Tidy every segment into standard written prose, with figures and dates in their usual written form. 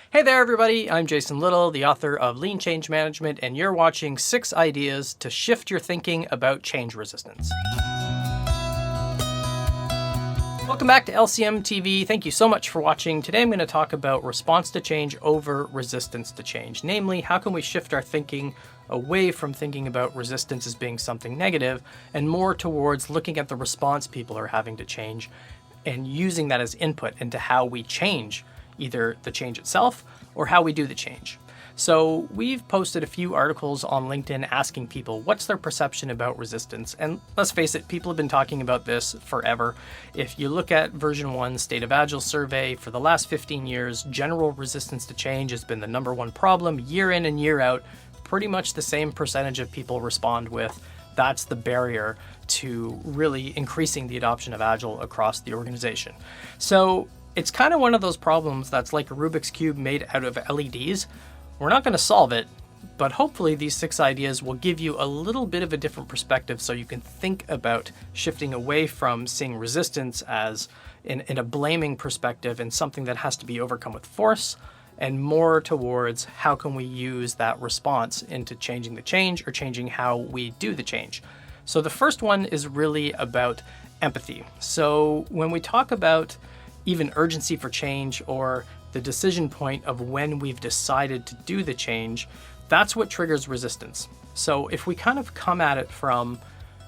Hey there, everybody. I'm Jason Little, the author of Lean Change Management, and you're watching 6 Ideas to Shift Your Thinking About Change Resistance. Welcome back to LCM TV. Thank you so much for watching. Today I'm going to talk about response to change over resistance to change. Namely, how can we shift our thinking away from thinking about resistance as being something negative and more towards looking at the response people are having to change and using that as input into how we change either the change itself or how we do the change. So we've posted a few articles on LinkedIn asking people what's their perception about resistance. And let's face it, people have been talking about this forever. If you look at version 1 State of Agile survey, for the last 15 years, general resistance to change has been the #1 problem year in and year out. Pretty much the same percentage of people respond with, that's the barrier to really increasing the adoption of Agile across the organization. So it's kind of one of those problems that's like a Rubik's Cube made out of LEDs. We're not going to solve it, but hopefully these 6 ideas will give you a little bit of a different perspective so you can think about shifting away from seeing resistance as in a blaming perspective and something that has to be overcome with force, and more towards how can we use that response into changing the change or changing how we do the change. So the first one is really about empathy. So when we talk about even urgency for change or the decision point of when we've decided to do the change, that's what triggers resistance. So if we kind of come at it from,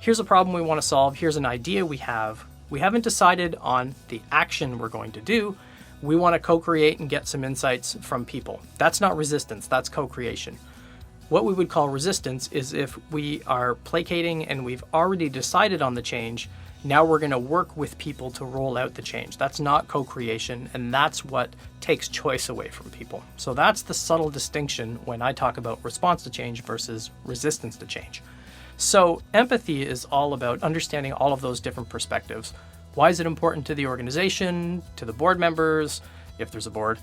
here's a problem we want to solve, here's an idea we haven't decided on the action we're going to do, we want to co-create and get some insights from people. That's not resistance, that's co-creation. What we would call resistance is if we are placating and we've already decided on the change, now we're going to work with people to roll out the change. That's not co-creation, and that's what takes choice away from people. So that's the subtle distinction when I talk about response to change versus resistance to change. So empathy is all about understanding all of those different perspectives. Why is it important to the organization, to the board members, if there's a board,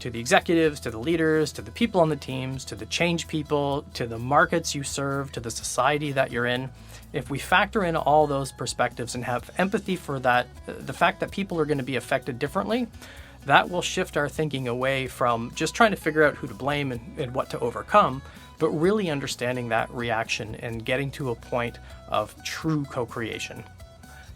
to the executives, to the leaders, to the people on the teams, to the change people, to the markets you serve, to the society that you're in? If we factor in all those perspectives and have empathy for that, the fact that people are going to be affected differently, that will shift our thinking away from just trying to figure out who to blame and what to overcome, but really understanding that reaction and getting to a point of true co-creation.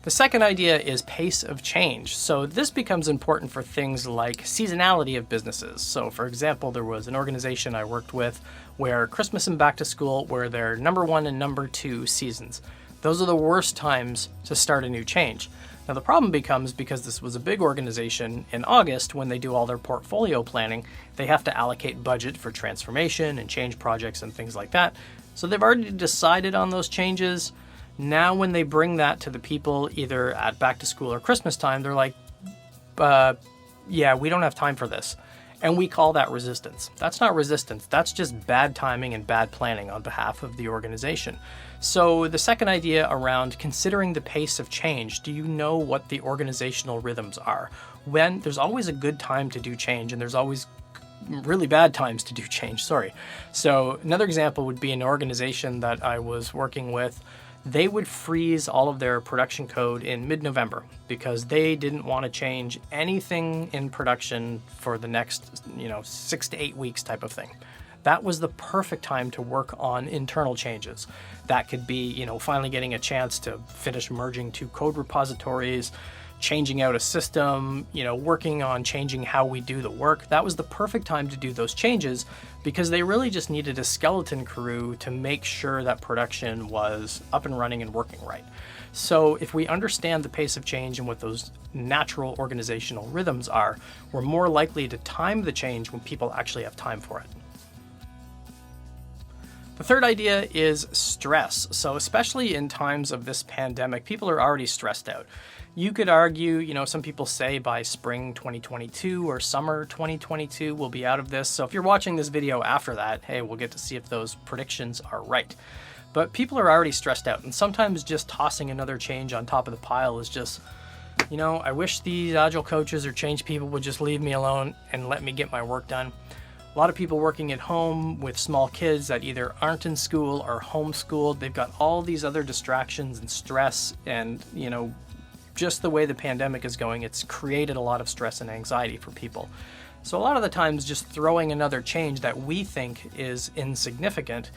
The second idea is pace of change. So this becomes important for things like seasonality of businesses. So for example, there was an organization I worked with where Christmas and back to school were their #1 and #2 seasons. Those are the worst times to start a new change. Now the problem becomes, because this was a big organization, in August when they do all their portfolio planning, they have to allocate budget for transformation and change projects and things like that. So they've already decided on those changes. Now when they bring that to the people either at back to school or Christmas time, they're like, yeah, we don't have time for this. And we call that resistance. That's not resistance. That's just bad timing and bad planning on behalf of the organization. So the second idea around considering the pace of change, do you know what the organizational rhythms are? When there's always a good time to do change and there's always really bad times to do change, So another example would be an organization that I was working with. They would freeze all of their production code in mid-November because they didn't want to change anything in production for the next, 6 to 8 weeks type of thing. That was the perfect time to work on internal changes. That could be, finally getting a chance to finish merging 2 code repositories, changing out a system, working on changing how we do the work. That was the perfect time to do those changes because they really just needed a skeleton crew to make sure that production was up and running and working right. So if we understand the pace of change and what those natural organizational rhythms are, we're more likely to time the change when people actually have time for it. The third idea is stress. So especially in times of this pandemic, people are already stressed out. You could argue, some people say by spring 2022 or summer 2022, we'll be out of this. So if you're watching this video after that, hey, we'll get to see if those predictions are right. But people are already stressed out, and sometimes just tossing another change on top of the pile is just, I wish these Agile coaches or change people would just leave me alone and let me get my work done. A lot of people working at home with small kids that either aren't in school or homeschooled. They've got all these other distractions and stress and, just the way the pandemic is going, it's created a lot of stress and anxiety for people. So a lot of the times just throwing another change that we think is insignificant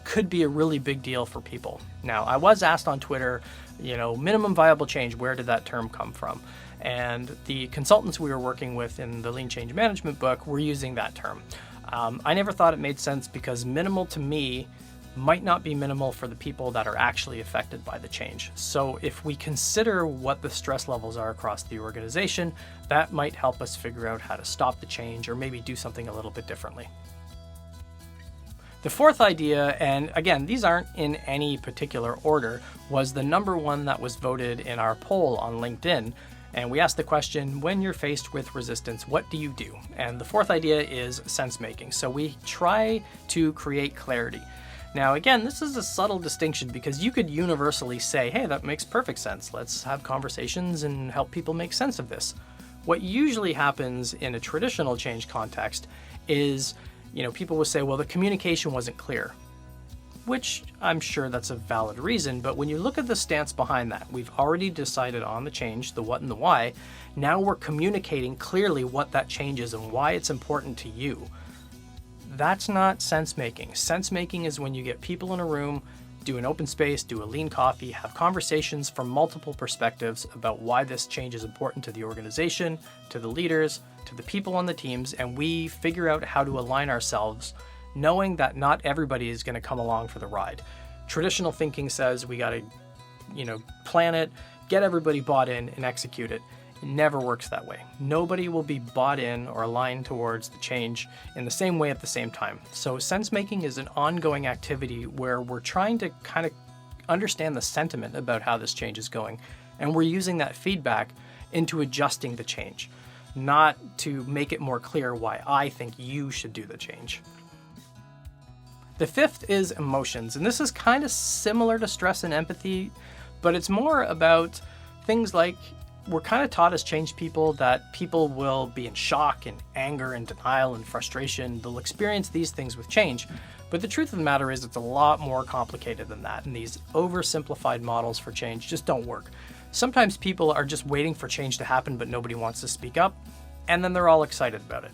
could be a really big deal for people. Now, I was asked on Twitter, minimum viable change, where did that term come from? And the consultants we were working with in the Lean Change Management book were using that term. I never thought it made sense because minimal to me might not be minimal for the people that are actually affected by the change. So if we consider what the stress levels are across the organization, that might help us figure out how to stop the change or maybe do something a little bit differently. The fourth idea, and again, these aren't in any particular order, was the number one that was voted in our poll on LinkedIn. And we asked the question, when you're faced with resistance, what do you do? And the fourth idea is sense-making. So we try to create clarity. Now, again, this is a subtle distinction because you could universally say, hey, that makes perfect sense. Let's have conversations and help people make sense of this. What usually happens in a traditional change context is, people will say, well, the communication wasn't clear, which I'm sure that's a valid reason. But when you look at the stance behind that, we've already decided on the change, the what and the why. Now we're communicating clearly what that change is and why it's important to you. That's not sense-making. Sense-making is when you get people in a room, do an open space, do a lean coffee, have conversations from multiple perspectives about why this change is important to the organization, to the leaders, to the people on the teams, and we figure out how to align ourselves, knowing that not everybody is going to come along for the ride. Traditional thinking says we got to, plan it, get everybody bought in, and execute it. It never works that way. Nobody will be bought in or aligned towards the change in the same way at the same time. So sense-making is an ongoing activity where we're trying to kind of understand the sentiment about how this change is going, and we're using that feedback into adjusting the change, not to make it more clear why I think you should do the change. The fifth is emotions, and this is kind of similar to stress and empathy, but it's more about things like we're kind of taught as change people that people will be in shock and anger and denial and frustration. They'll experience these things with change, but the truth of the matter is it's a lot more complicated than that, and these oversimplified models for change just don't work. Sometimes people are just waiting for change to happen, but nobody wants to speak up, and then they're all excited about it.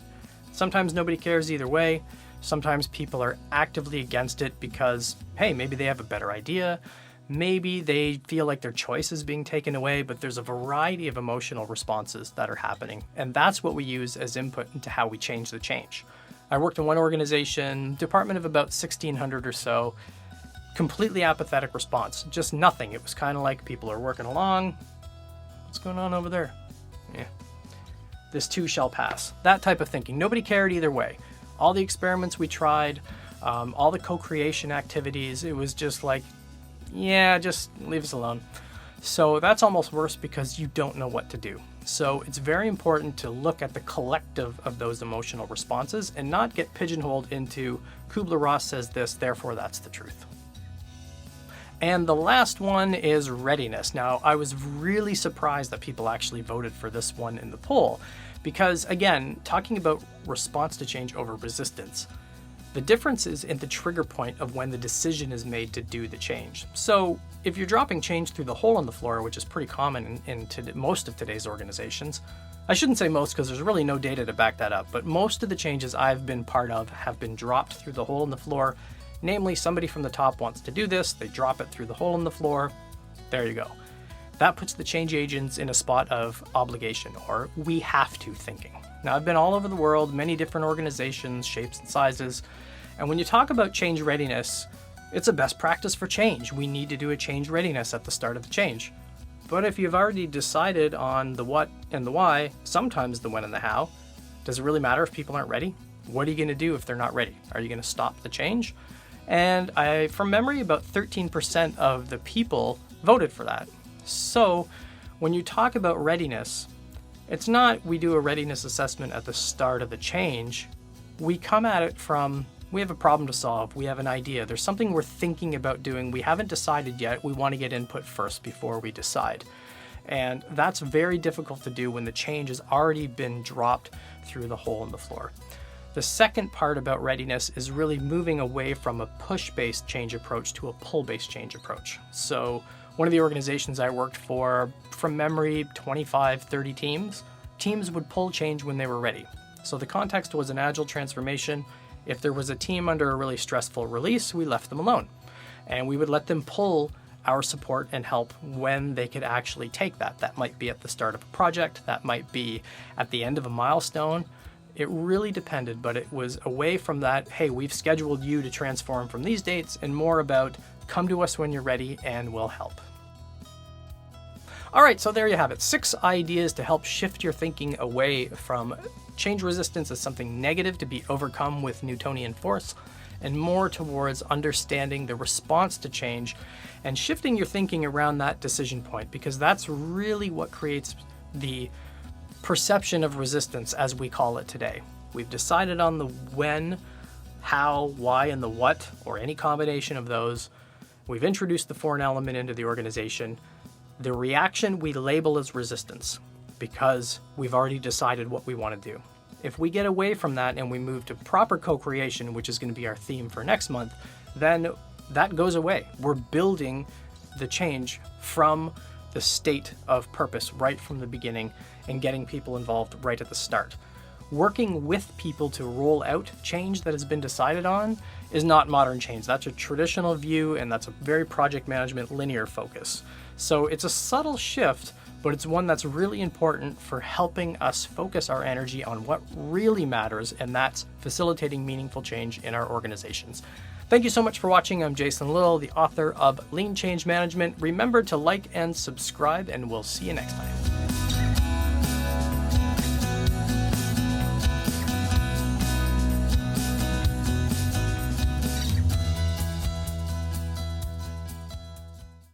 Sometimes nobody cares either way. Sometimes people are actively against it because, hey, maybe they have a better idea. Maybe they feel like their choice is being taken away, but there's a variety of emotional responses that are happening. And that's what we use as input into how we change the change. I worked in one organization, department of about 1,600 or so, completely apathetic response, just nothing. It was kind of like people are working along. What's going on over there? Yeah. This too shall pass. That type of thinking. Nobody cared either way. All the experiments we tried, all the co-creation activities, it was just like, yeah, just leave us alone. So that's almost worse because you don't know what to do. So it's very important to look at the collective of those emotional responses and not get pigeonholed into Kubler-Ross says this, therefore that's the truth. And the last one is readiness. Now, I was really surprised that people actually voted for this one in the poll because, again, talking about response to change over resistance, the difference is in the trigger point of when the decision is made to do the change. So if you're dropping change through the hole in the floor, which is pretty common in most of today's organizations, I shouldn't say most because there's really no data to back that up, but most of the changes I've been part of have been dropped through the hole in the floor. Namely, somebody from the top wants to do this, they drop it through the hole in the floor, there you go. That puts the change agents in a spot of obligation, or we have to thinking. Now, I've been all over the world, many different organizations, shapes and sizes, and when you talk about change readiness, it's a best practice for change. We need to do a change readiness at the start of the change. But if you've already decided on the what and the why, sometimes the when and the how, does it really matter if people aren't ready? What are you going to do if they're not ready? Are you going to stop the change? And from memory, about 13% of the people voted for that. So when you talk about readiness, it's not we do a readiness assessment at the start of the change. We come at it from, we have a problem to solve, we have an idea, there's something we're thinking about doing, we haven't decided yet, we want to get input first before we decide. And that's very difficult to do when the change has already been dropped through the hole in the floor. The second part about readiness is really moving away from a push-based change approach to a pull-based change approach. So one of the organizations I worked for, from memory, 25, 30 teams would pull change when they were ready. So the context was an agile transformation. If there was a team under a really stressful release, we left them alone. And we would let them pull our support and help when they could actually take that. That might be at the start of a project, that might be at the end of a milestone. It really depended, but it was away from that, hey, we've scheduled you to transform from these dates, and more about come to us when you're ready and we'll help. All right, so there you have it. 6 ideas to help shift your thinking away from change resistance as something negative to be overcome with Newtonian force, and more towards understanding the response to change and shifting your thinking around that decision point, because that's really what creates the perception of resistance as we call it today. We've decided on the when, how, why, and the what, or any combination of those. We've introduced the foreign element into the organization. The reaction we label as resistance because we've already decided what we want to do. If we get away from that and we move to proper co-creation, which is going to be our theme for next month, then that goes away. We're building the change from the state of purpose right from the beginning and getting people involved right at the start. Working with people to roll out change that has been decided on is not modern change. That's a traditional view, and that's a very project management linear focus. So it's a subtle shift, but it's one that's really important for helping us focus our energy on what really matters, and that's facilitating meaningful change in our organizations. Thank you so much for watching. I'm Jason Little, the author of Lean Change Management. Remember to like and subscribe, and we'll see you next time.